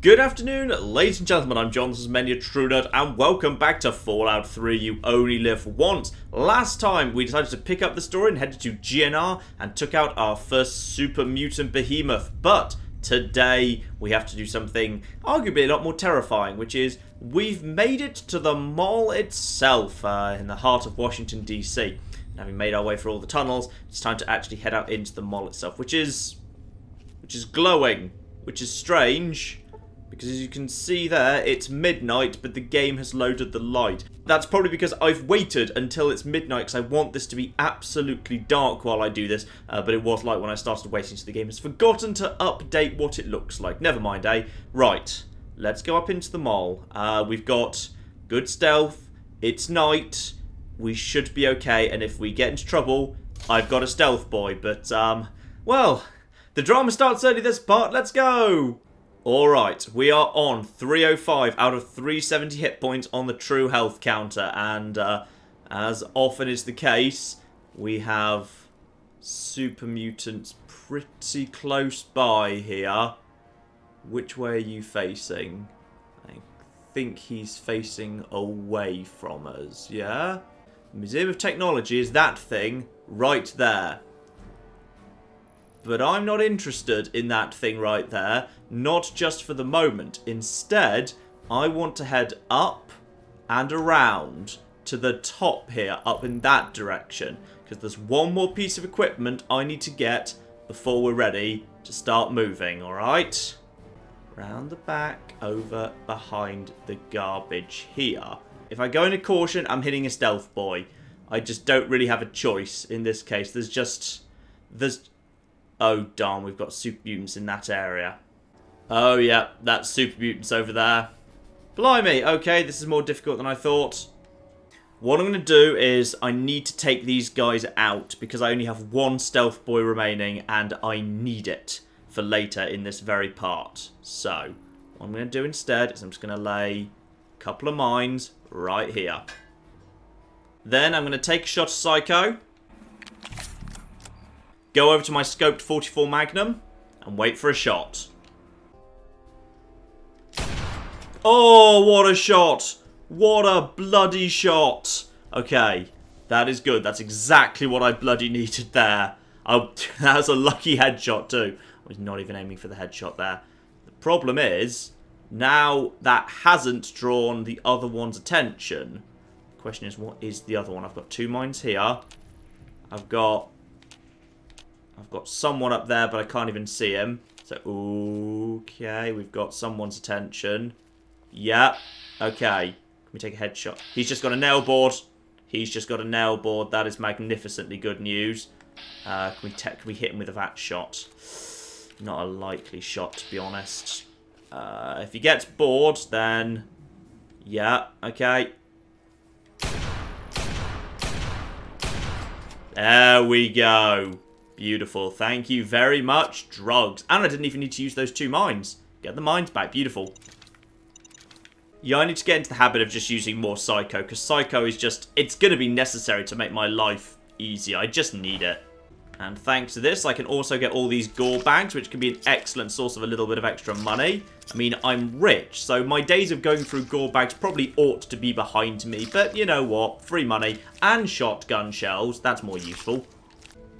Good afternoon, ladies and gentlemen, I'm John, this is Many a True Nerd, and welcome back to Fallout 3, You Only Live Once. Last time, we decided to pick up the story and headed to GNR and took out our first super mutant behemoth, but today we have to do something arguably a lot more terrifying, which is we've made it to the mall itself in the heart of Washington, D.C. Now, having made our way through all the tunnels, it's time to actually head out into the mall itself, which is glowing, which is strange. Because as you can see there, it's midnight, but the game has loaded the light. That's probably because I've waited until it's midnight because I want this to be absolutely dark while I do this. But it was light when I started waiting, so the game has forgotten to update what it looks like. Never mind, eh? Right, let's go up into the mall. We've got good stealth. It's night. We should be okay, and if we get into trouble, I've got a stealth boy. But, well, the drama starts early this part. Let's go! Alright, we are on 305 out of 370 hit points on the true health counter, and as often is the case, we have super mutants pretty close by here. Which way are you facing? I think he's facing away from us, yeah? The Museum of Technology is that thing right there. But I'm not interested in that thing right there, not just for the moment. Instead, I want to head up and around to the top here, up in that direction. Because there's one more piece of equipment I need to get before we're ready to start moving, alright? Round the back, over behind the garbage here. If I go into caution, I'm hitting a stealth boy. I just don't really have a choice in this case. There's oh darn, we've got super mutants in that area. Oh yeah, that's super mutants over there. Blimey, okay, this is more difficult than I thought. What I'm going to do is I need to take these guys out because I only have one stealth boy remaining and I need it for later in this very part. So, what I'm going to do instead is I'm just going to lay a couple of mines right here. Then I'm going to take a shot of Psycho. Go over to my scoped 44 Magnum and wait for a shot. Oh, what a shot! What a bloody shot! Okay, that is good. That's exactly what I bloody needed there. Oh, that was a lucky headshot too. I was not even aiming for the headshot there. The problem is, now that hasn't drawn the other one's attention. The question is, what is the other one? I've got two mines here. I've got someone up there, but I can't even see him. So, okay, we've got someone's attention. Yeah, okay. Can we take a headshot? He's just got a nail board. He's just got a nail board. That is magnificently good news. Can we hit him with a vat shot? Not a likely shot, to be honest. If he gets bored, then... yeah, okay. There we go. Beautiful. Thank you very much. Drugs. And I didn't even need to use those two mines. Get the mines back. Beautiful. Yeah, I need to get into the habit of just using more Psycho, because Psycho is just... it's going to be necessary to make my life easier. I just need it. And thanks to this, I can also get all these gore bags, which can be an excellent source of a little bit of extra money. I mean, I'm rich, so my days of going through gore bags probably ought to be behind me. But you know what? Free money and shotgun shells. That's more useful.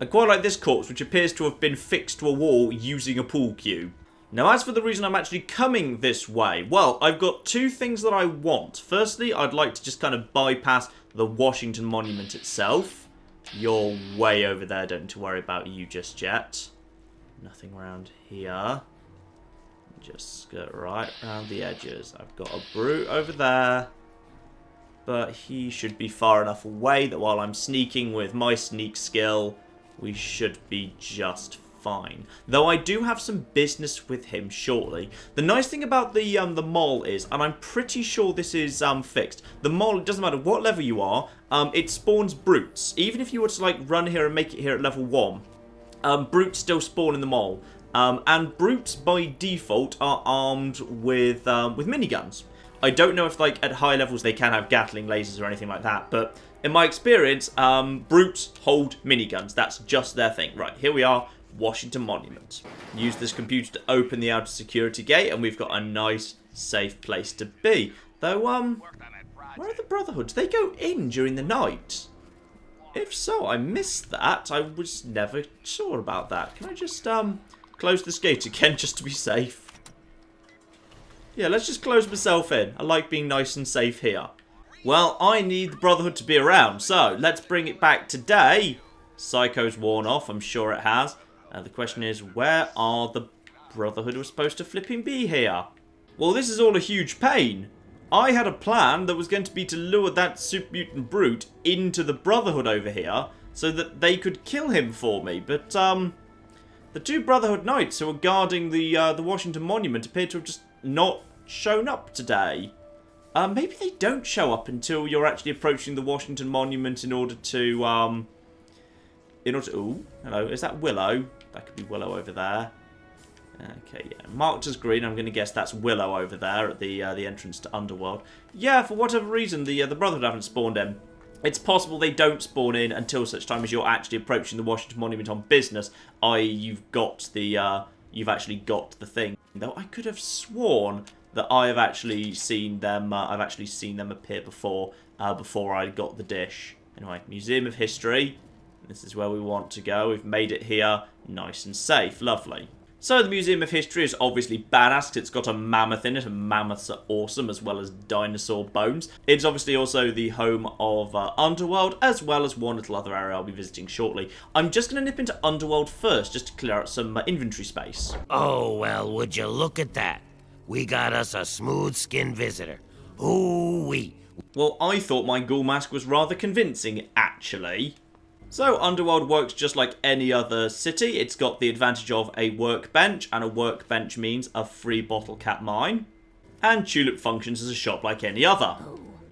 I quite like this corpse, which appears to have been fixed to a wall using a pool cue. Now, as for the reason I'm actually coming this way, well, I've got two things that I want. Firstly, I'd like to just kind of bypass the Washington Monument itself. You're way over there, don't need to worry about you just yet. Nothing around here. Just go right around the edges. I've got a brute over there. But he should be far enough away that while I'm sneaking with my sneak skill, we should be just fine. Though I do have some business with him shortly. The nice thing about the mall is, and I'm pretty sure this is fixed, the mall, it doesn't matter what level you are, it spawns brutes. Even if you were to like run here and make it here at level 1, brutes still spawn in the mall. And brutes by default are armed with miniguns. I don't know if like at high levels they can have Gatling lasers or anything like that, but in my experience, brutes hold miniguns. That's just their thing. Right, here we are. Washington Monument. Use this computer to open the outer security gate, and we've got a nice, safe place to be. Though, where are the Brotherhood? Do they go in during the night? If so, I missed that. I was never sure about that. Can I just, close this gate again just to be safe? Yeah, let's just close myself in. I like being nice and safe here. Well, I need the Brotherhood to be around, so let's bring it back today. Psycho's worn off, I'm sure it has. The question is, where are the Brotherhood who are supposed to flipping be here? Well, this is all a huge pain. I had a plan that was going to be to lure that Super Mutant brute into the Brotherhood over here so that they could kill him for me, but the two Brotherhood Knights who are guarding the Washington Monument appear to have just not shown up today. Maybe they don't show up until you're actually approaching the Washington Monument in order to, ooh, hello, is that Willow? That could be Willow over there. Okay, yeah, marked as green, I'm going to guess that's Willow over there at the entrance to Underworld. Yeah, for whatever reason, the Brotherhood haven't spawned in. It's possible they don't spawn in until such time as you're actually approaching the Washington Monument on business, i.e. you've actually got the thing. Though I could have sworn that I've actually seen them appear before I got the dish. Anyway, Museum of History. This is where we want to go. We've made it here nice and safe. Lovely. So the Museum of History is obviously badass. It's got a mammoth in it, and mammoths are awesome, as well as dinosaur bones. It's obviously also the home of Underworld, as well as one little other area I'll be visiting shortly. I'm just going to nip into Underworld first, just to clear out some inventory space. Oh, well, would you look at that? We got us a smooth-skinned visitor. Ooh-wee. Well, I thought my ghoul mask was rather convincing, actually. So, Underworld works just like any other city. It's got the advantage of a workbench, and a workbench means a free bottle cap mine. And Tulip functions as a shop like any other.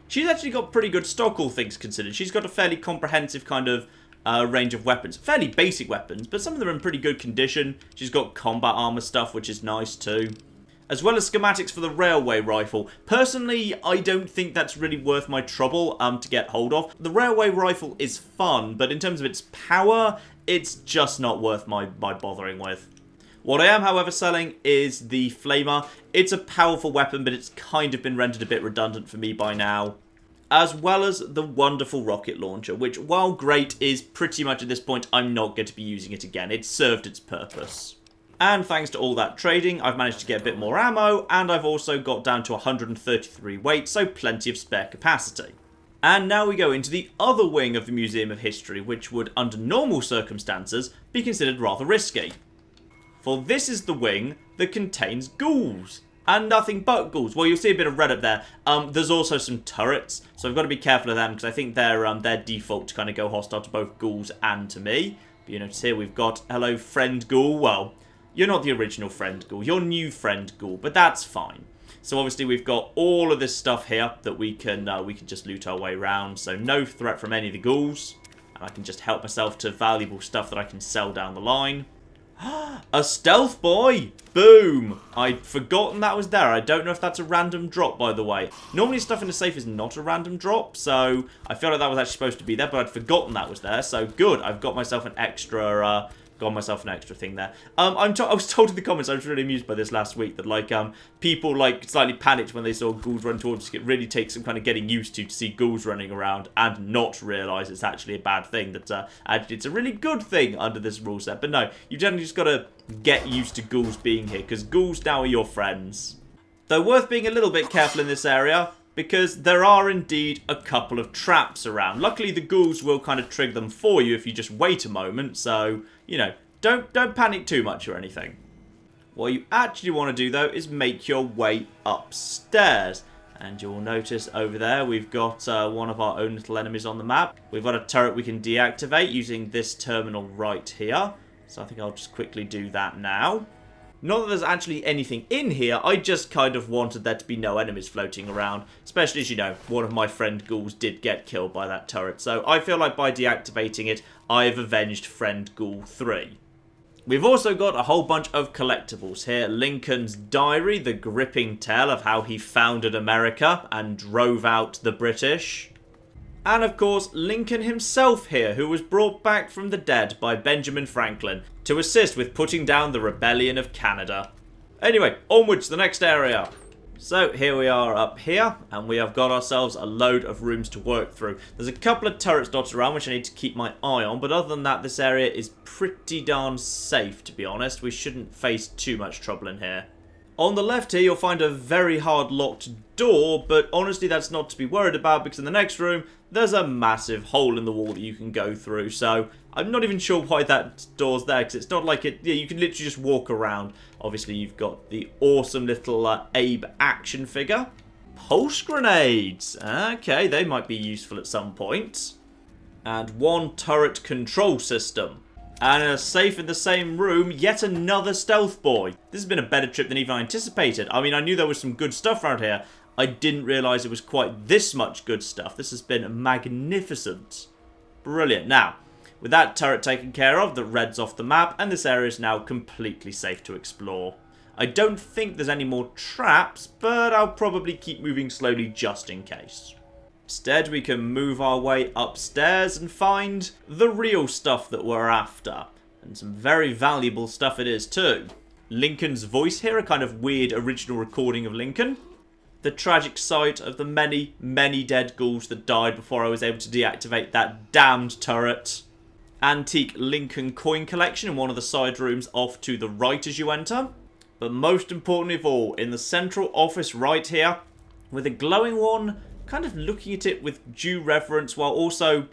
She's actually got pretty good stock, all things considered. She's got a fairly comprehensive kind of range of weapons. Fairly basic weapons, but some of them are in pretty good condition. She's got combat armor stuff, which is nice too. As well as schematics for the railway rifle. Personally, I don't think that's really worth my trouble to get hold of. The railway rifle is fun, but in terms of its power, it's just not worth my bothering with. What I am, however, selling is the Flamer. It's a powerful weapon, but it's kind of been rendered a bit redundant for me by now. As well as the wonderful rocket launcher, which, while great, is pretty much at this point, I'm not going to be using it again. It's served its purpose. And thanks to all that trading, I've managed to get a bit more ammo, and I've also got down to 133 weight, so plenty of spare capacity. And now we go into the other wing of the Museum of History, which would, under normal circumstances, be considered rather risky. For this is the wing that contains ghouls. And nothing but ghouls. Well, you'll see a bit of red up there. There's also some turrets, so I've got to be careful of them, because I think they're default to kind of go hostile to both ghouls and to me. But you notice here we've got, hello, friend ghoul. Well, you're not the original friend ghoul, you're new friend ghoul, but that's fine. So obviously we've got all of this stuff here that we can just loot our way around, so no threat from any of the ghouls. And I can just help myself to valuable stuff that I can sell down the line. A stealth boy! Boom! I'd forgotten that was there. I don't know if that's a random drop, by the way. Normally stuff in the safe is not a random drop, so I feel like that was actually supposed to be there, but I'd forgotten that was there, so good. I've got myself an extra thing there. I was told in the comments, I was really amused by this last week, that people slightly panicked when they saw ghouls run towards us. It really takes some kind of getting used to see ghouls running around and not realise it's actually a bad thing. That actually it's a really good thing under this rule set. But no, you've generally just got to get used to ghouls being here, because ghouls now are your friends. Though worth being a little bit careful in this area, because there are indeed a couple of traps around. Luckily, the ghouls will kind of trigger them for you if you just wait a moment, so, you know, don't panic too much or anything. What you actually want to do, though, is make your way upstairs. And you'll notice over there we've got one of our own little enemies on the map. We've got a turret we can deactivate using this terminal right here. So I think I'll just quickly do that now. Not that there's actually anything in here, I just kind of wanted there to be no enemies floating around. Especially as, you know, one of my friend ghouls did get killed by that turret. So I feel like by deactivating it, I've avenged friend ghoul 3. We've also got a whole bunch of collectibles here. Lincoln's diary, the gripping tale of how he founded America and drove out the British. And of course, Lincoln himself here, who was brought back from the dead by Benjamin Franklin to assist with putting down the rebellion of Canada. Anyway, onwards to the next area. So here we are up here, and we have got ourselves a load of rooms to work through. There's a couple of turrets dotted around which I need to keep my eye on, but other than that, this area is pretty darn safe, to be honest. We shouldn't face too much trouble in here. On the left here, you'll find a very hard locked door, but honestly, that's not to be worried about, because in the next room, there's a massive hole in the wall that you can go through. So I'm not even sure why that door's there, because it's not like it. Yeah, you can literally just walk around. Obviously, you've got the awesome little Abe action figure. Pulse grenades. Okay, they might be useful at some point. And one turret control system. And a safe in the same room, yet another stealth boy. This has been a better trip than even I anticipated. I mean, I knew there was some good stuff around here. I didn't realise it was quite this much good stuff. This has been magnificent. Brilliant. Now, with that turret taken care of, the red's off the map, and this area is now completely safe to explore. I don't think there's any more traps, but I'll probably keep moving slowly just in case. Instead, we can move our way upstairs and find the real stuff that we're after. And some very valuable stuff it is too. Lincoln's voice here, a kind of weird original recording of Lincoln. The tragic sight of the many, many dead ghouls that died before I was able to deactivate that damned turret. Antique Lincoln coin collection in one of the side rooms off to the right as you enter. But most importantly of all, in the central office right here, with a glowing one kind of looking at it with due reverence while also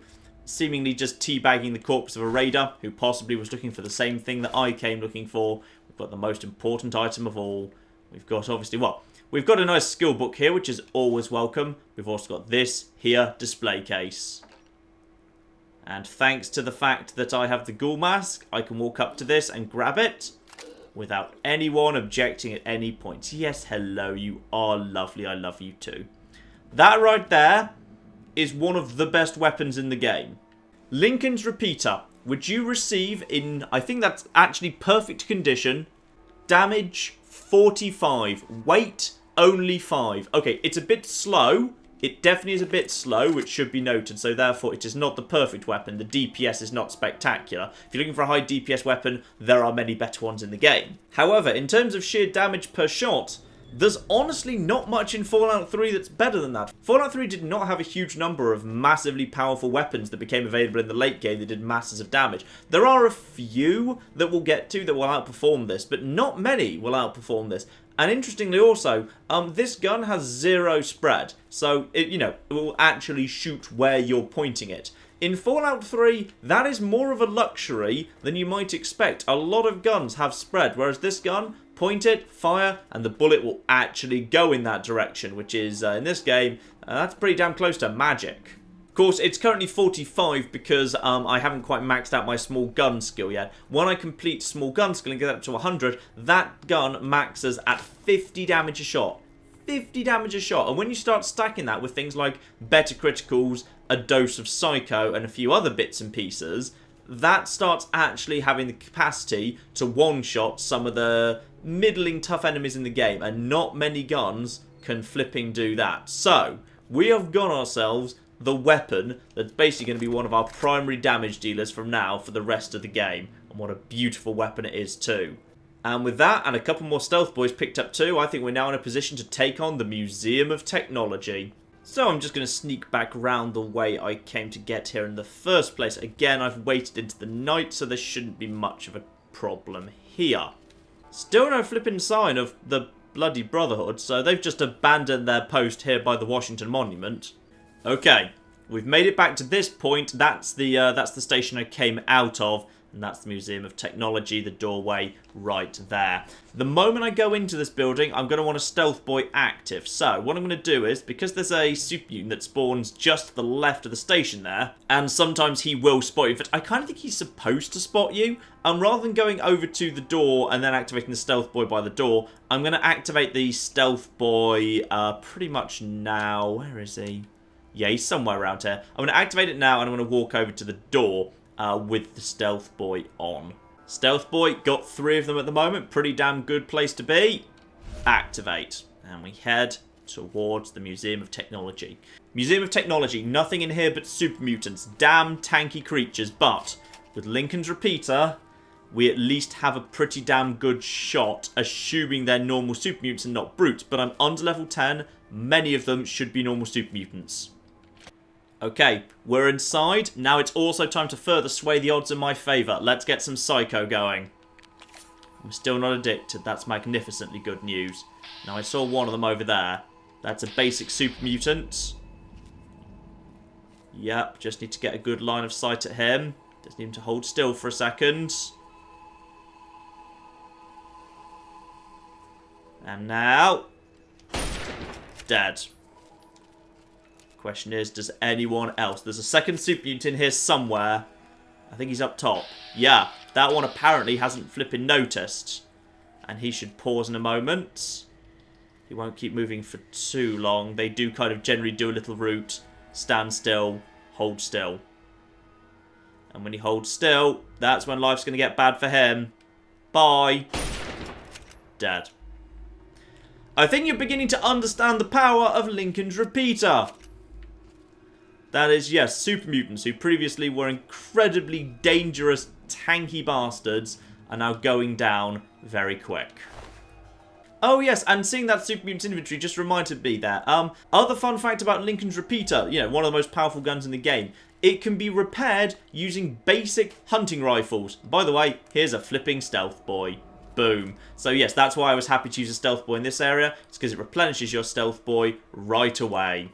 seemingly just teabagging the corpse of a raider who possibly was looking for the same thing that I came looking for. We've got the most important item of all. We've got obviously, well, we've got a nice skill book here, which is always welcome. We've also got this here display case. And thanks to the fact that I have the ghoul mask, I can walk up to this and grab it without anyone objecting at any point. Yes, hello, you are lovely. I love you too. That right there is one of the best weapons in the game. Lincoln's repeater, which you receive in, I think that's actually perfect condition. Damage 45. Weight only 5. Okay, it's a bit slow. It definitely is a bit slow, which should be noted. So therefore, it is not the perfect weapon. The DPS is not spectacular. If you're looking for a high DPS weapon, there are many better ones in the game. However, in terms of sheer damage per shot, there's honestly not much in Fallout 3 that's better than that. Fallout 3 did not have a huge number of massively powerful weapons that became available in the late game that did masses of damage. There are a few that we'll get to that will outperform this, but not many will outperform this. And interestingly also, this gun has 0 spread, so it will actually shoot where you're pointing it. In Fallout 3, that is more of a luxury than you might expect. A lot of guns have spread, whereas this gun, point it, fire, and the bullet will actually go in that direction, which is, in this game, that's pretty damn close to magic. Of course, it's currently 45 because I haven't quite maxed out my small gun skill yet. When I complete small gun skill and get up to 100, that gun maxes at 50 damage a shot. 50 damage a shot. And when you start stacking that with things like better criticals, a dose of psycho, and a few other bits and pieces, that starts actually having the capacity to one-shot some of the middling tough enemies in the game. And not many guns can flipping do that. So, we have got ourselves the weapon that's basically going to be one of our primary damage dealers from now for the rest of the game. And what a beautiful weapon it is too. And with that, and a couple more stealth boys picked up too, I think we're now in a position to take on the Museum of Technology. So I'm just going to sneak back round the way I came to get here in the first place. Again, I've waited into the night, so there shouldn't be much of a problem here. Still no flipping sign of the bloody Brotherhood, so they've just abandoned their post here by the Washington Monument. Okay, we've made it back to this point. That's the station I came out of, and that's the Museum of Technology, the doorway right there. The moment I go into this building, I'm going to want a stealth boy active. So what I'm going to do is, because there's a super mutant that spawns just to the left of the station there, and sometimes he will spot you. In fact, I kind of think he's supposed to spot you. And rather than going over to the door and then activating the stealth boy by the door, I'm going to activate the stealth boy pretty much now. Where is he? Yeah, he's somewhere around here. I'm going to activate it now, and I'm going to walk over to the door with the stealth boy on. Stealth boy, got 3 of them at the moment. Pretty damn good place to be. Activate. And we head towards the Museum of Technology. Museum of Technology, nothing in here but super mutants. Damn tanky creatures, but with Lincoln's repeater, we at least have a pretty damn good shot, assuming they're normal super mutants and not brutes. But I'm under level 10. Many of them should be normal super mutants. Okay, we're inside. Now it's also time to further sway the odds in my favour. Let's get some Psycho going. I'm still not addicted. That's magnificently good news. Now I saw one of them over there. That's a basic super mutant. Yep, just need to get a good line of sight at him. Just need him to hold still for a second. And now, dead. Question is, does anyone else? There's a second super mutant in here somewhere. I think he's up top. Yeah, that one apparently hasn't flipping noticed. And he should pause in a moment. He won't keep moving for too long. They do kind of generally do a little route. Stand still, hold still. And when he holds still, that's when life's going to get bad for him. Bye. Dead. I think you're beginning to understand the power of Lincoln's repeater. That is, yes, super mutants who previously were incredibly dangerous, tanky bastards are now going down very quick. Oh yes, and seeing that super mutant inventory just reminded me there. Other fun fact about Lincoln's repeater, you know, one of the most powerful guns in the game. It can be repaired using basic hunting rifles. By the way, here's a flipping stealth boy. Boom. So yes, that's why I was happy to use a stealth boy in this area. It's because it replenishes your stealth boy right away.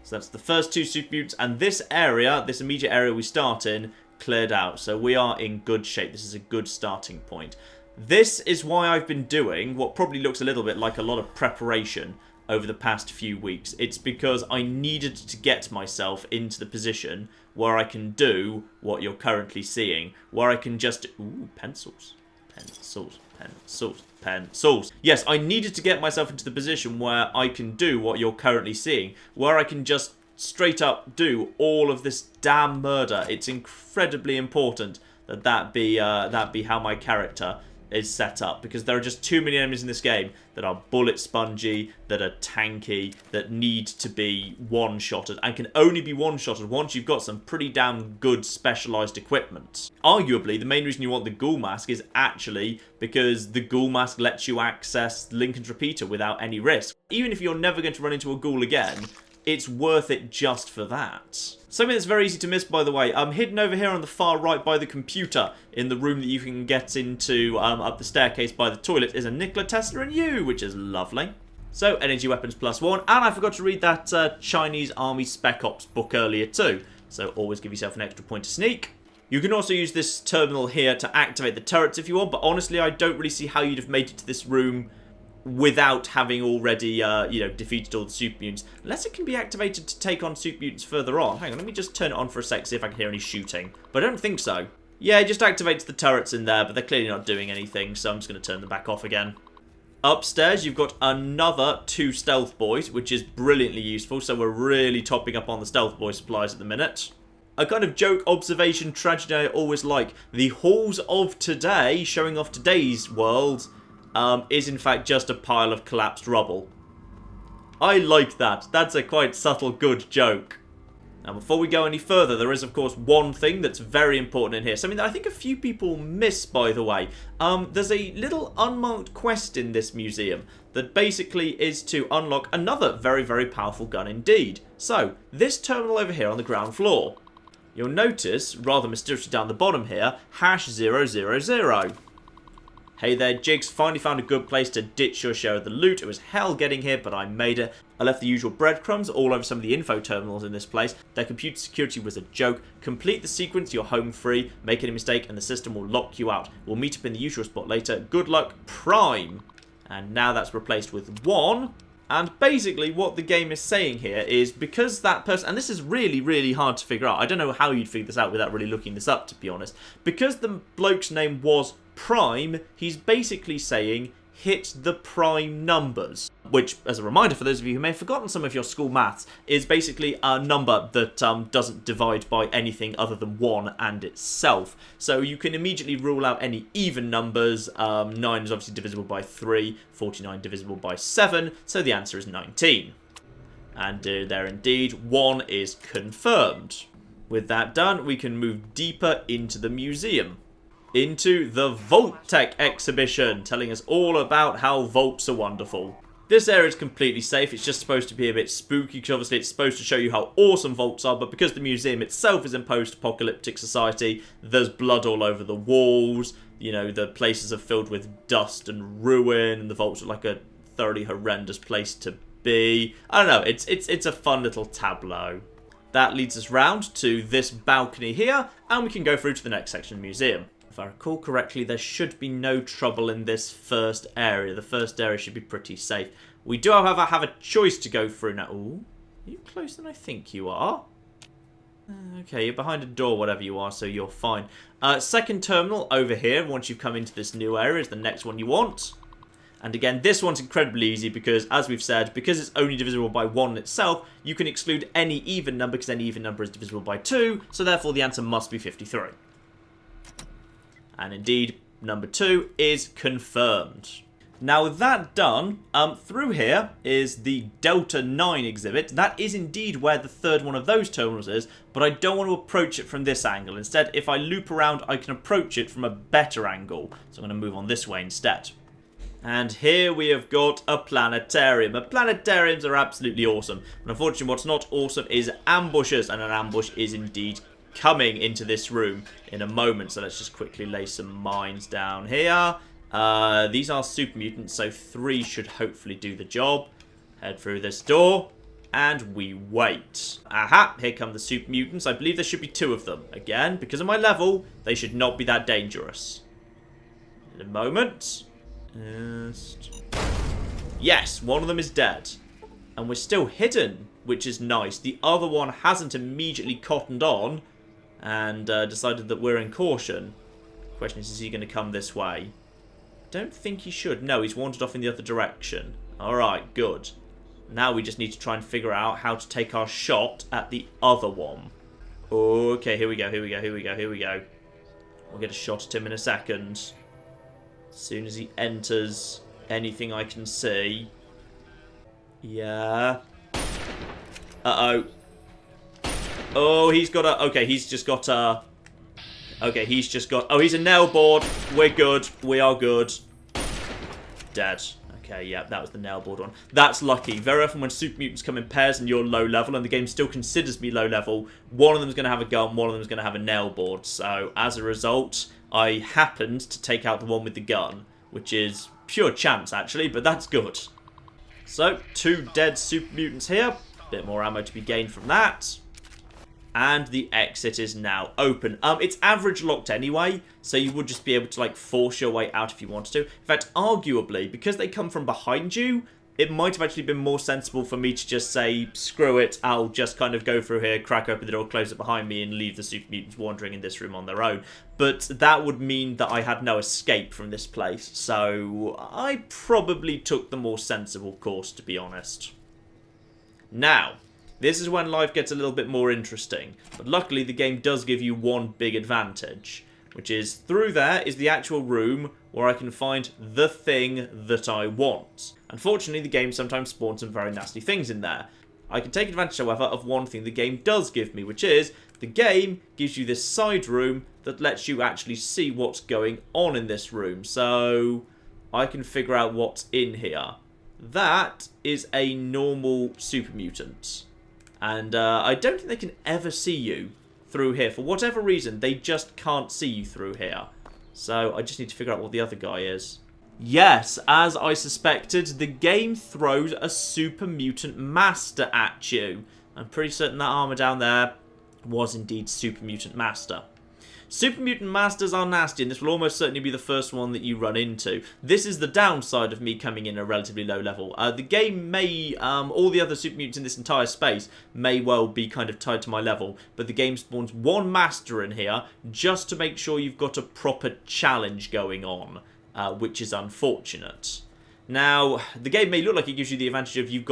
So that's the first two super mutants. And this area, this immediate area we start in, cleared out. So we are in good shape. This is a good starting point. This is why I've been doing what probably looks a little bit like a lot of preparation over the past few weeks. It's because I needed to get myself into the position where I can do what you're currently seeing. Where I can just... Ooh, pencils. Pencils. Pencils. Pencils. Yes, I needed to get myself into the position where I can do what you're currently seeing. Where I can just straight up do all of this damn murder. It's incredibly important that that be how my character is set up, because there are just too many enemies in this game that are bullet spongy, that are tanky, that need to be one-shotted, and can only be one-shotted once you've got some pretty damn good specialised equipment. Arguably, the main reason you want the ghoul mask is actually because the ghoul mask lets you access Lincoln's repeater without any risk. Even if you're never going to run into a ghoul again, it's worth it just for that. Something that's very easy to miss, by the way, hidden over here on the far right by the computer, in the room that you can get into up the staircase by the toilet, is a Nikola Tesla and you, which is lovely. So, energy weapons +1, and I forgot to read that Chinese Army Spec Ops book earlier too, so always give yourself an extra point to sneak. You can also use this terminal here to activate the turrets if you want, but honestly I don't really see how you'd have made it to this room without having already, defeated all the super mutants. Unless it can be activated to take on super mutants further on. Hang on, let me just turn it on for a sec, see if I can hear any shooting. But I don't think so. Yeah, it just activates the turrets in there, but they're clearly not doing anything, so I'm just going to turn them back off again. Upstairs, you've got another 2 stealth boys, which is brilliantly useful, so we're really topping up on the stealth boy supplies at the minute. A kind of joke, observation, tragedy I always like. The halls of today, showing off today's world, is in fact just a pile of collapsed rubble. I like that. That's a quite subtle, good joke. Now, before we go any further, there is, of course, one thing that's very important in here. Something that I think a few people miss, by the way. There's a little unmarked quest in this museum that basically is to unlock another very, very powerful gun indeed. So, this terminal over here on the ground floor. You'll notice, rather mysteriously down the bottom here, #000. Hey there, Jigs. Finally found a good place to ditch your share of the loot. It was hell getting here, but I made it. I left the usual breadcrumbs all over some of the info terminals in this place. Their computer security was a joke. Complete the sequence, you're home free. Make any mistake and the system will lock you out. We'll meet up in the usual spot later. Good luck, Prime. And now that's replaced with 1. And basically what the game is saying here is, because that person, and this is really, really hard to figure out. I don't know how you'd figure this out without really looking this up, to be honest. Because the bloke's name was Prime, he's basically saying hit the prime numbers, which, as a reminder for those of you who may have forgotten some of your school maths, is basically a number that doesn't divide by anything other than 1 and itself. So you can immediately rule out any even numbers. 9 is obviously divisible by 3, 49 divisible by 7, so the answer is 19. And there indeed, 1 is confirmed. With that done, we can move deeper into the museum. Into the Vault-Tec exhibition, telling us all about how vaults are wonderful. This area is completely safe. It's just supposed to be a bit spooky, because obviously it's supposed to show you how awesome vaults are, but because the museum itself is in post-apocalyptic society, there's blood all over the walls, you know, the places are filled with dust and ruin, and the vaults are like a thoroughly horrendous place to be. I don't know, it's a fun little tableau. That leads us round to this balcony here, and we can go through to the next section of the museum. If I recall correctly, there should be no trouble in this first area. The first area should be pretty safe. We do, however, have a choice to go through now. Ooh, are you closer than I think you are? Okay, you're behind a door, whatever you are, so you're fine. Second terminal over here, once you've come into this new area, is the next one you want. And again, this one's incredibly easy because, as we've said, because it's only divisible by 1 itself, you can exclude any even number because any even number is divisible by 2, so therefore the answer must be 53. And indeed, number 2 is confirmed. Now with that done, through here is the Delta 9 exhibit. That is indeed where the third one of those terminals is, but I don't want to approach it from this angle. Instead, if I loop around, I can approach it from a better angle. So I'm going to move on this way instead. And here we have got a planetarium. Planetariums are absolutely awesome. But unfortunately, what's not awesome is ambushes, and an ambush is indeed coming into this room in a moment. So let's just quickly lay some mines down here. These are super mutants, so 3 should hopefully do the job. Head through this door, and we wait. Aha, here come the super mutants. I believe there should be 2 of them. Again, because of my level, they should not be that dangerous. In a moment. Yes, one of them is dead. And we're still hidden, which is nice. The other one hasn't immediately cottoned on and decided that we're in caution. Question is he going to come this way? Don't think he should. No, he's wandered off in the other direction. Alright, good. Now we just need to try and figure out how to take our shot at the other one. Okay, here we go, here we go, here we go, here we go. We'll get a shot at him in a second. As soon as he enters anything I can see. Yeah. Uh-oh. Oh, he's got a... Okay, he's just got a... Okay, he's just got... Oh, he's a nail board. We're good. We are good. Dead. Okay, yeah, that was the nail board one. That's lucky. Very often when super mutants come in pairs and you're low level and the game still considers me low level, one of them is going to have a gun, one of them is going to have a nail board. So, as a result, I happened to take out the one with the gun, which is pure chance, actually, but that's good. So, 2 dead super mutants here. Bit more ammo to be gained from that. And the exit is now open. It's average locked anyway, so you would just be able to, like, force your way out if you wanted to. In fact, arguably, because they come from behind you, it might have actually been more sensible for me to just say, screw it, I'll just kind of go through here, crack open the door, close it behind me, and leave the super mutants wandering in this room on their own. But that would mean that I had no escape from this place, so I probably took the more sensible course, to be honest. Now, this is when life gets a little bit more interesting, but luckily the game does give you one big advantage, which is through there is the actual room where I can find the thing that I want. Unfortunately, the game sometimes spawns some very nasty things in there. I can take advantage, however, of one thing the game does give me, which is the game gives you this side room that lets you actually see what's going on in this room. So I can figure out what's in here. That is a normal super mutant. And I don't think they can ever see you through here. For whatever reason, they just can't see you through here. So I just need to figure out what the other guy is. Yes, as I suspected, the game throws a super mutant master at you. I'm pretty certain that armor down there was indeed super mutant master. Super mutant masters are nasty, and this will almost certainly be the first one that you run into. This is the downside of me coming in a relatively low level. The game may, all the other super mutants in this entire space may well be kind of tied to my level, but the game spawns one master in here just to make sure you've got a proper challenge going on, which is unfortunate. Now, the game may look like it gives you the advantage of you've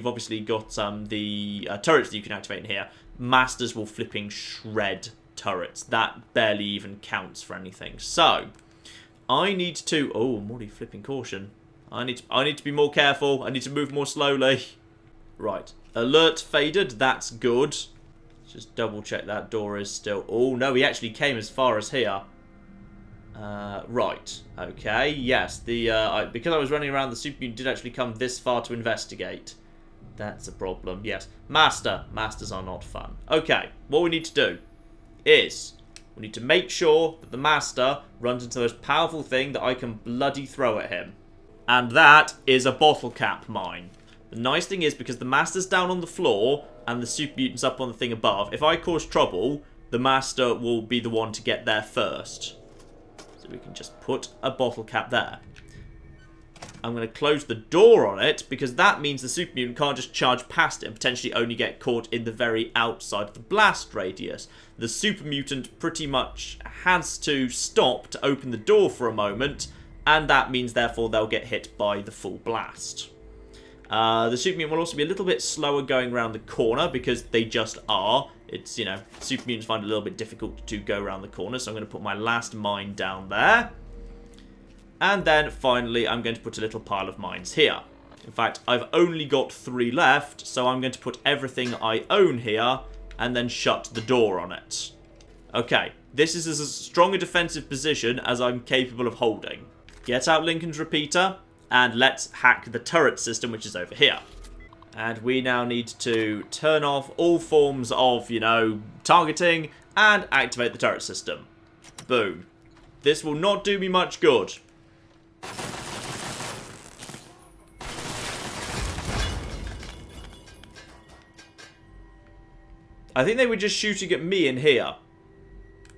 obviously got the turrets that you can activate in here. Masters will flipping shred turrets. That barely even counts for anything. So, I need to... Oh, I'm already flipping caution. I need to be more careful. I need to move more slowly. Right. Alert faded. That's good. Just double check that door is still... Oh, no, he actually came as far as here. Right. Okay. Yes. Because I was running around, the super mutant did actually come this far to investigate. That's a problem. Yes. Masters are not fun. Okay. What we need to do is we need to make sure that the master runs into the most powerful thing that I can bloody throw at him. And that is a bottle cap mine. The nice thing is, because the master's down on the floor and the super mutant's up on the thing above, if I cause trouble, the master will be the one to get there first. So we can just put a bottle cap there. I'm going to close the door on it, because that means the super mutant can't just charge past it and potentially only get caught in the very outside of the blast radius. The super mutant pretty much has to stop to open the door for a moment, and that means therefore they'll get hit by the full blast. The super mutant will also be a little bit slower going around the corner, because they just are. It's, you know, super mutants find it a little bit difficult to go around the corner, so I'm going to put my last mine down there. And then, finally, I'm going to put a little pile of mines here. In fact, I've only got 3 left, so I'm going to put everything I own here, and then shut the door on it. Okay, this is as strong a defensive position as I'm capable of holding. Get out Lincoln's repeater, and let's hack the turret system, which is over here. And we now need to turn off all forms of, you know, targeting and activate the turret system. Boom. This will not do me much good. I think they were just shooting at me in here.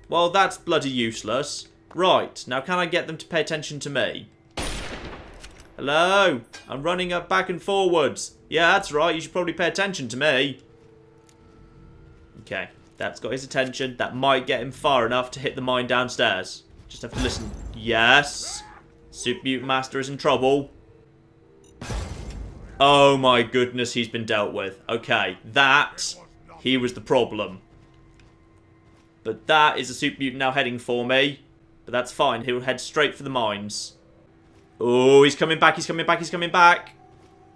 Well, that's bloody useless. Right, now can I get them to pay attention to me? Hello? I'm running up back and forwards. Yeah, that's right. You should probably pay attention to me. Okay, that's got his attention. That might get him far enough to hit the mine downstairs. Just have to listen. Yes. Super Mutant Master is in trouble. Oh my goodness, he's been dealt with. Okay, he was the problem. But that is a Super Mutant now heading for me. But that's fine. He'll head straight for the mines. Oh, he's coming back, he's coming back, he's coming back.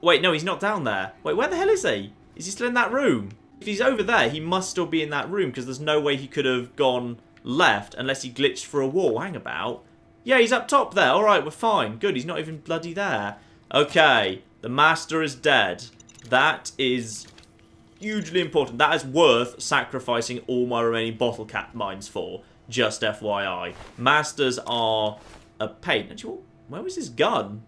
Wait, no, he's not down there. Wait, where the hell is he? Is he still in that room? If he's over there, he must still be in that room, because there's no way he could have gone left unless he glitched for a wall. Hang about. Yeah, he's up top there. Alright, we're fine. Good, he's not even bloody there. Okay, the master is dead. That is hugely important. That is worth sacrificing all my remaining bottle cap mines for. Just FYI. Masters are a pain. Actually, where was his gun?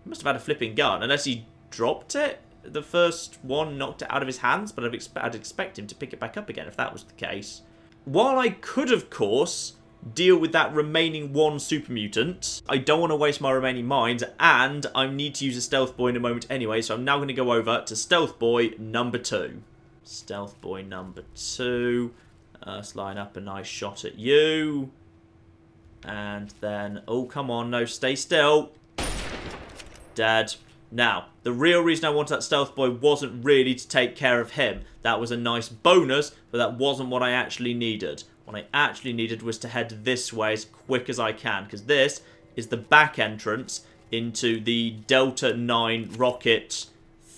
He must have had a flipping gun. Unless he dropped it. The first one knocked it out of his hands. But I'd expect him to pick it back up again if that was the case. While I could, of course, deal with that remaining 1 super mutant, I don't want to waste my remaining mines. And I need to use a stealth boy in a moment anyway. So I'm now going to go over to stealth boy number 2. Stealth boy number 2. Let's line up a nice shot at you. And then, oh, come on, no, stay still. Dead. Now, the real reason I wanted that stealth boy wasn't really to take care of him. That was a nice bonus, but that wasn't what I actually needed. What I actually needed was to head this way as quick as I can, because this is the back entrance into the Delta 9 rocket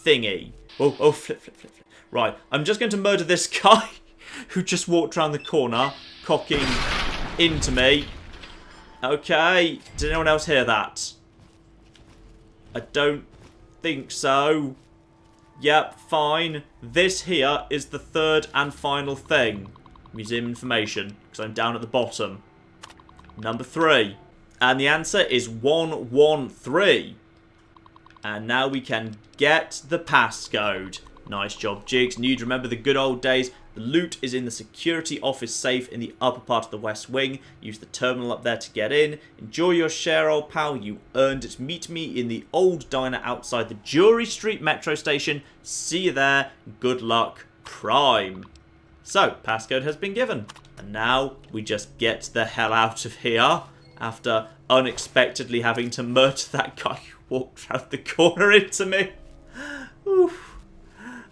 thingy. Oh, flip. Right, I'm just going to murder this guy who just walked around the corner, cocking into me. Okay, did anyone else hear that? I don't think so. Yep, fine. This here is the 3rd and final thing. Museum information, because I'm down at the bottom. Number 3. And the answer is 113. And now we can get the passcode. Nice job, Jigs. And you'd remember the good old days. The loot is in the security office safe in the upper part of the west wing. Use the terminal up there to get in. Enjoy your share, old pal. You earned it. Meet me in the old diner outside the Jury Street metro station. See you there. Good luck, Prime. So, passcode has been given. And now we just get the hell out of here after unexpectedly having to murder that guy who walked around the corner into me. Oof.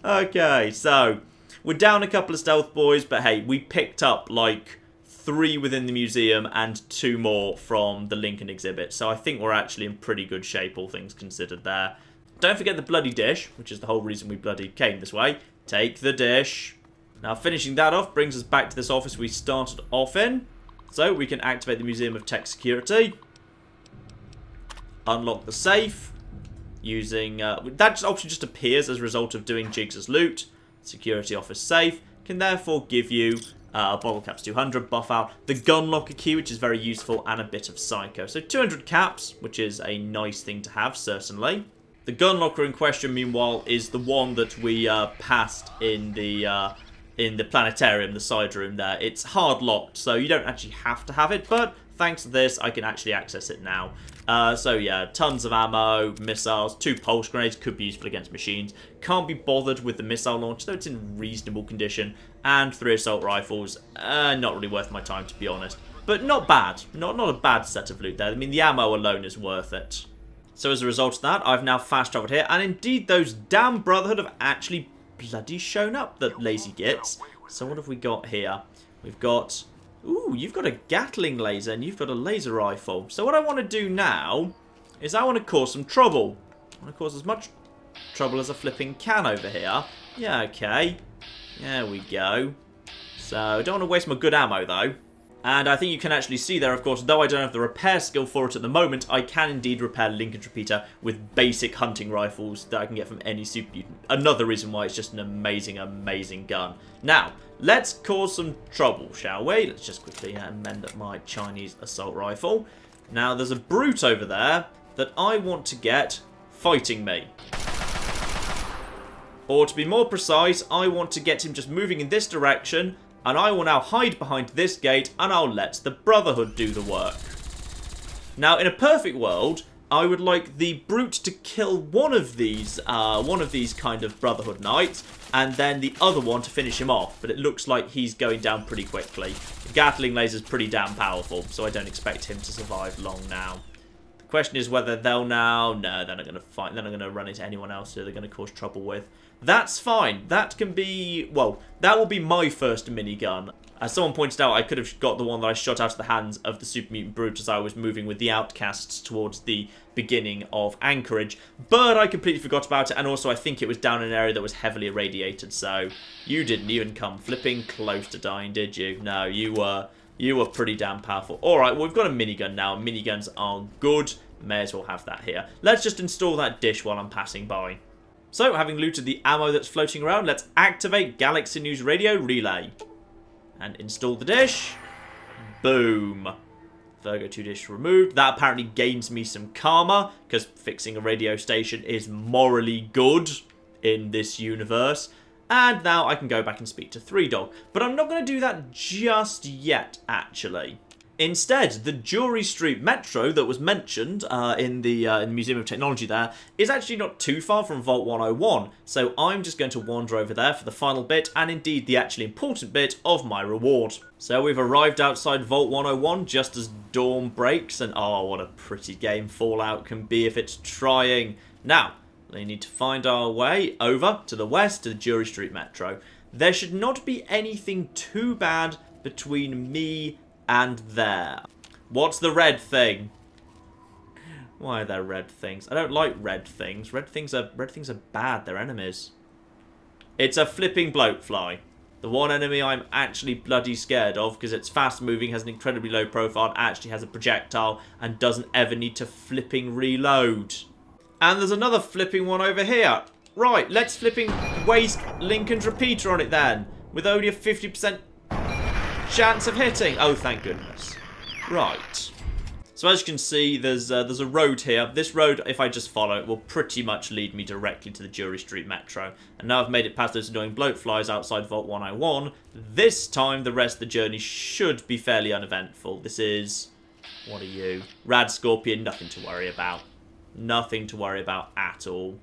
Okay, so we're down a couple of stealth boys, but hey, we picked up like 3 within the museum and 2 more from the Lincoln exhibit. So I think we're actually in pretty good shape, all things considered there. Don't forget the bloody dish, which is the whole reason we bloody came this way. Take the dish. Now finishing that off brings us back to this office we started off in. So we can activate the Museum of Tech Security. Unlock the safe. Using, that option just appears as a result of doing Jigsaw loot. Security office safe can therefore give you bottle caps 200, buff out the gun locker key, which is very useful, and a bit of psycho. So 200 caps, which is a nice thing to have, certainly. The gun locker in question, meanwhile, is the one that we passed in the planetarium, the side room there. It's hard locked, so you don't actually have to have it, but thanks to this, I can actually access it now. So yeah, tons of ammo, missiles, 2 pulse grenades, could be useful against machines. Can't be bothered with the missile launch, though it's in reasonable condition. And 3 assault rifles, not really worth my time, to be honest. But not bad, not a bad set of loot there. I mean, the ammo alone is worth it. So as a result of that, I've now fast traveled here, and indeed those damn Brotherhood have actually bloody shown up, the lazy gits. So what have we got here? We've got... Ooh, you've got a Gatling laser and you've got a laser rifle. So what I want to do now is I want to cause some trouble. I want to cause as much trouble as I flipping can over here. Yeah, okay. There we go. So I don't want to waste my good ammo though. And I think you can actually see there, of course, though I don't have the repair skill for it at the moment, I can indeed repair Lincoln's repeater with basic hunting rifles that I can get from any Super Mutant. Another reason why it's just an amazing, amazing gun. Now, let's cause some trouble, shall we? Let's just quickly amend up my Chinese assault rifle. Now, there's a brute over there that I want to get fighting me. Or to be more precise, I want to get him just moving in this direction, and I will now hide behind this gate, and I'll let the Brotherhood do the work. Now, in a perfect world, I would like the brute to kill one of these kind of Brotherhood knights, and then the other one to finish him off. But it looks like he's going down pretty quickly. The Gatling laser is pretty damn powerful, so I don't expect him to survive long now. The question is whether they'll now... No, they're not going to fight. They're not going to run into anyone else who they're going to cause trouble with. That's fine. That can be... Well, that will be my first minigun. As someone pointed out, I could have got the one that I shot out of the hands of the Super Mutant Brute as I was moving with the Outcasts towards the beginning of Anchorage. But I completely forgot about it, and also I think it was down in an area that was heavily irradiated, so you didn't even come flipping close to dying, did you? No, you were pretty damn powerful. Alright, well, we've got a minigun now. Miniguns are good. May as well have that here. Let's just install that dish while I'm passing by. So, having looted the ammo that's floating around, let's activate Galaxy News Radio Relay. And install the dish. Boom. Virgo 2 dish removed. That apparently gains me some karma, because fixing a radio station is morally good in this universe. And now I can go back and speak to 3Dog. But I'm not going to do that just yet, actually. Instead, the Jury Street Metro that was mentioned in the Museum of Technology there is actually not too far from Vault 101, so I'm just going to wander over there for the final bit, and indeed the actually important bit of my reward. So we've arrived outside Vault 101 just as dawn breaks, and oh, what a pretty game Fallout can be if it's trying. Now, we need to find our way over to the west to the Jury Street Metro. There should not be anything too bad between me and there. What's the red thing? Why are there red things? I don't like red things. Red things are bad. They're enemies. It's a flipping bloatfly. The one enemy I'm actually bloody scared of because it's fast moving, has an incredibly low profile, actually has a projectile, and doesn't ever need to flipping reload. And there's another flipping one over here. Right, let's flipping waste Lincoln's repeater on it then, with only a 50% chance of hitting. Oh, thank goodness. Right. So as you can see, there's a road here. This road, if I just follow it, will pretty much lead me directly to the Jury Street Metro. And now I've made it past those annoying bloatflies outside Vault 101. This time, the rest of the journey should be fairly uneventful. This is... What are you? Rad Scorpion, nothing to worry about. Nothing to worry about at all.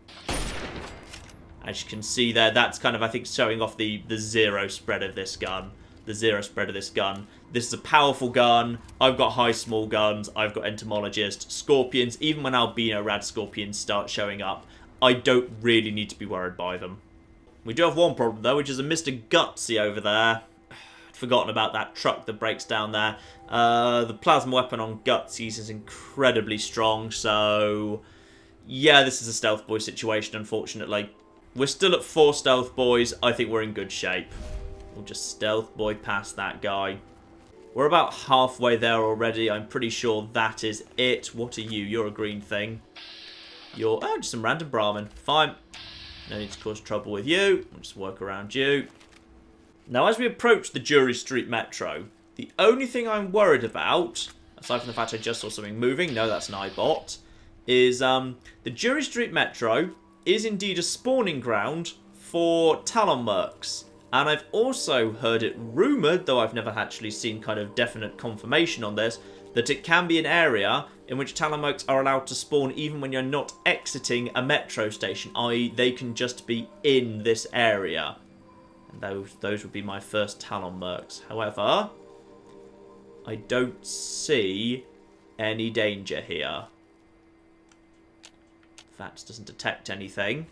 As you can see there, that's kind of, I think, showing off the zero spread of this gun. the zero spread of this gun. This is a powerful gun. I've got high small guns. I've got entomologist. Scorpions, even when albino rad scorpions start showing up, I don't really need to be worried by them. We do have one problem though, which is a Mr. Gutsy over there. I'd forgotten about that truck that breaks down there. The plasma weapon on Gutsy's is incredibly strong, so yeah, this is a stealth boy situation, unfortunately. We're still at 4 stealth boys. I think we're in good shape. We'll just stealth boy past that guy. We're about halfway there already. I'm pretty sure that is it. What are you? You're a green thing. You're... oh, just some random Brahmin. Fine. No need to cause trouble with you. We'll just work around you. Now, as we approach the Jury Street Metro, the only thing I'm worried about, aside from the fact I just saw something moving, no, that's an iBot, is the Jury Street Metro is indeed a spawning ground for Talon Mercs. And I've also heard it rumoured, though I've never actually seen kind of definite confirmation on this, that it can be an area in which Talon Mercs are allowed to spawn even when you're not exiting a metro station, i.e. they can just be in this area. And those would be my first Talon Mercs. However, I don't see any danger here. Fats doesn't detect anything.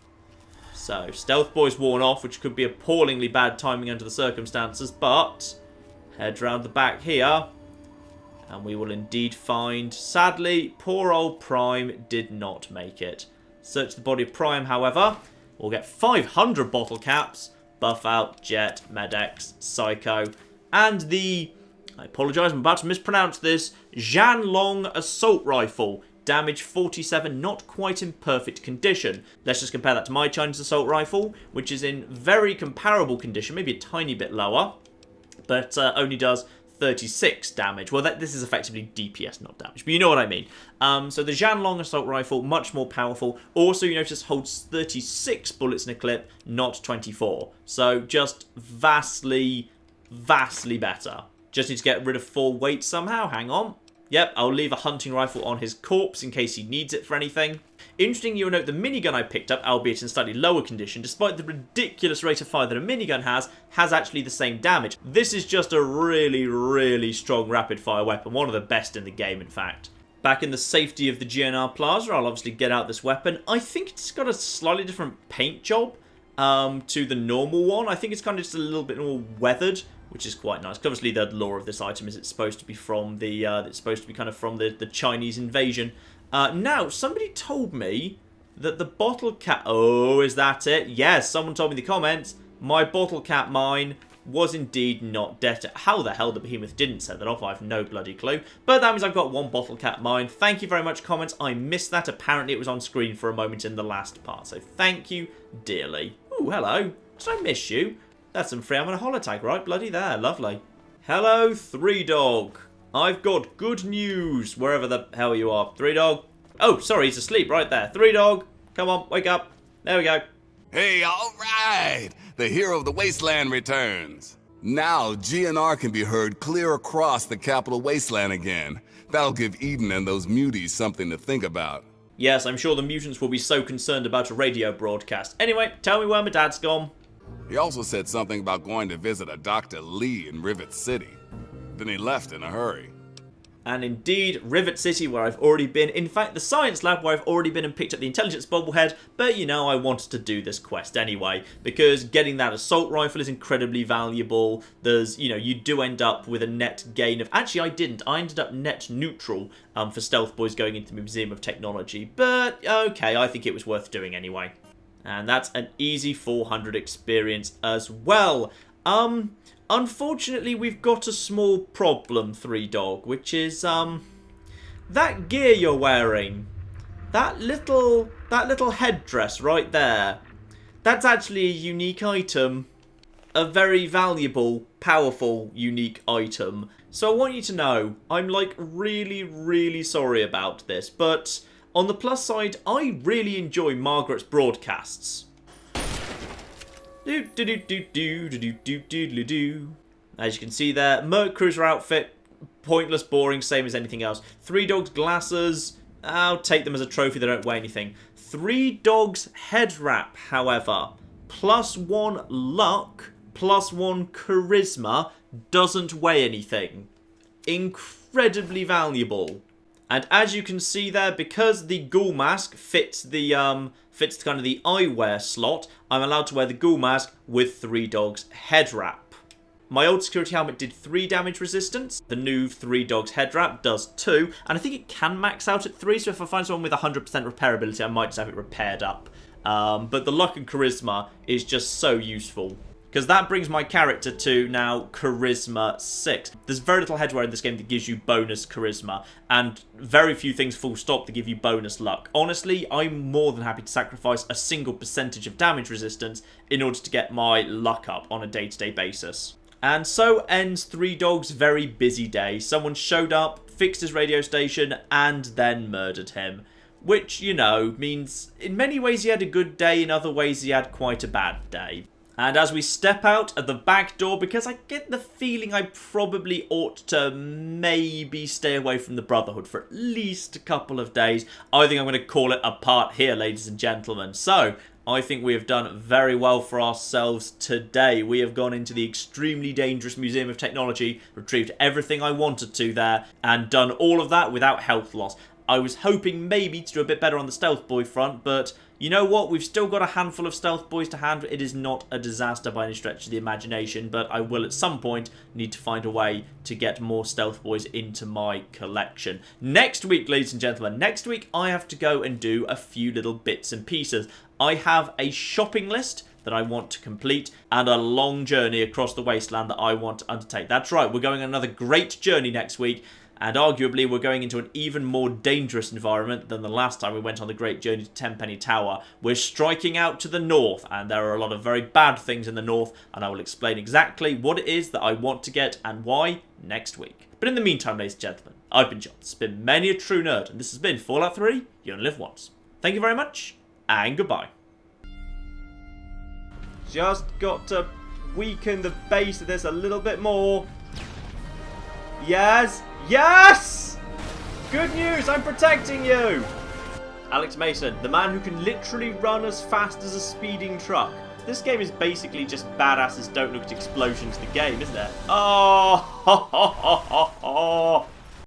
So, Stealth Boy's worn off, which could be appallingly bad timing under the circumstances, but head round the back here, and we will indeed find, sadly, poor old Prime did not make it. Search the body of Prime, however, we'll get 500 bottle caps, buff out, Jet, Medex, Psycho, and the, I apologise, I'm about to mispronounce this, Zhanlong Assault Rifle. Damage 47, not quite in perfect condition. Let's just compare that to my Chinese assault rifle, which is in very comparable condition, maybe a tiny bit lower, but only does 36 damage. Well, this is effectively DPS, not damage, but you know what I mean. So the Zhanlong assault rifle, much more powerful. Also, you notice holds 36 bullets in a clip, not 24. So just vastly, vastly better. Just need to get rid of 4 weight somehow. Hang on. Yep, I'll leave a hunting rifle on his corpse in case he needs it for anything. Interesting, you'll note the minigun I picked up, albeit in slightly lower condition, despite the ridiculous rate of fire that a minigun has actually the same damage. This is just a really, really strong rapid-fire weapon, one of the best in the game, in fact. Back in the safety of the GNR Plaza, I'll obviously get out this weapon. I think it's got a slightly different paint job to the normal one. I think it's kind of just a little bit more weathered, which is quite nice. Obviously, the lore of this item is it's supposed to be from the the Chinese invasion. Now, somebody told me that the bottle cap. Oh, is that it? Yes, someone told me in the comments my bottle cap mine was indeed not detonated. How the hell the behemoth didn't set that off, I have no bloody clue. But that means I've got 1 bottle cap mine. Thank you very much, comments. I missed that. Apparently, it was on screen for a moment in the last part. So thank you dearly. Ooh, hello. Did I miss you? That's some free. I'm on a holotag right bloody there. Lovely. Hello, 3 Dog. I've got good news, wherever the hell you are. 3 Dog. Oh, sorry, he's asleep right there. 3 Dog. Come on, wake up. There we go. Hey, all right. The hero of the wasteland returns. Now, GNR can be heard clear across the capital wasteland again. That'll give Eden and those muties something to think about. Yes, I'm sure the mutants will be so concerned about a radio broadcast. Anyway, tell me where my dad's gone. He also said something about going to visit a Dr. Lee in Rivet City. Then he left in a hurry. And indeed, Rivet City, where I've already been. In fact, the science lab, where I've already been and picked up the intelligence bobblehead. But, you know, I wanted to do this quest anyway, because getting that assault rifle is incredibly valuable. There's, you know, you do end up with a net gain of... Actually, I didn't. I ended up net neutral for Stealth Boys going into the Museum of Technology. But, okay, I think it was worth doing anyway. And that's an easy 400 experience as well. Unfortunately, we've got a small problem, 3 Dog, which is, that gear you're wearing. That little headdress right there. That's actually a unique item. A very valuable, powerful, unique item. So I want you to know, I'm like really, really sorry about this, but... On the plus side, I really enjoy Margaret's broadcasts. As you can see there, Merc Cruiser outfit, pointless, boring, same as anything else. 3 Dogs glasses, I'll take them as a trophy, they don't weigh anything. 3 Dogs head wrap, however, +1 luck, +1 charisma, doesn't weigh anything. Incredibly valuable. And as you can see there, because the ghoul mask fits the kind of the eyewear slot, I'm allowed to wear the ghoul mask with Three Dogs head wrap. My old security helmet did 3 damage resistance. The new Three Dogs head wrap does 2. And I think it can max out at 3. So if I find someone with 100% repairability, I might just have it repaired up. But the luck and charisma is just so useful. Because that brings my character to now charisma 6. There's very little headwear in this game that gives you bonus charisma. And very few things full stop that give you bonus luck. Honestly, I'm more than happy to sacrifice a single percentage of damage resistance in order to get my luck up on a day-to-day basis. And so ends Three Dogs' very busy day. Someone showed up, fixed his radio station, and then murdered him. Which, you know, means in many ways he had a good day, in other ways he had quite a bad day. And as we step out at the back door, because I get the feeling I probably ought to maybe stay away from the Brotherhood for at least a couple of days, I think I'm going to call it a part here, ladies and gentlemen. So, I think we have done very well for ourselves today. We have gone into the extremely dangerous Museum of Technology, retrieved everything I wanted to there, and done all of that without health loss. I was hoping maybe to do a bit better on the stealth boy front, but you know what? We've still got a handful of stealth boys to handle. It is not a disaster by any stretch of the imagination, but I will at some point need to find a way to get more stealth boys into my collection. Next week, ladies and gentlemen, next week I have to go and do a few little bits and pieces. I have a shopping list that I want to complete and a long journey across the wasteland that I want to undertake. That's right, we're going on another great journey next week. And arguably, we're going into an even more dangerous environment than the last time we went on the great journey to Tenpenny Tower. We're striking out to the north, and there are a lot of very bad things in the north, and I will explain exactly what it is that I want to get and why next week. But in the meantime, ladies and gentlemen, I've been John. It's been many a true nerd, and this has been Fallout 3, You Only Live Once. Thank you very much, and goodbye. Just got to weaken the base of this a little bit more. Yes! Yes! Good news, I'm protecting you! Alex Mason, the man who can literally run as fast as a speeding truck. This game is basically just badasses don't look at explosions the game, isn't it? Oh!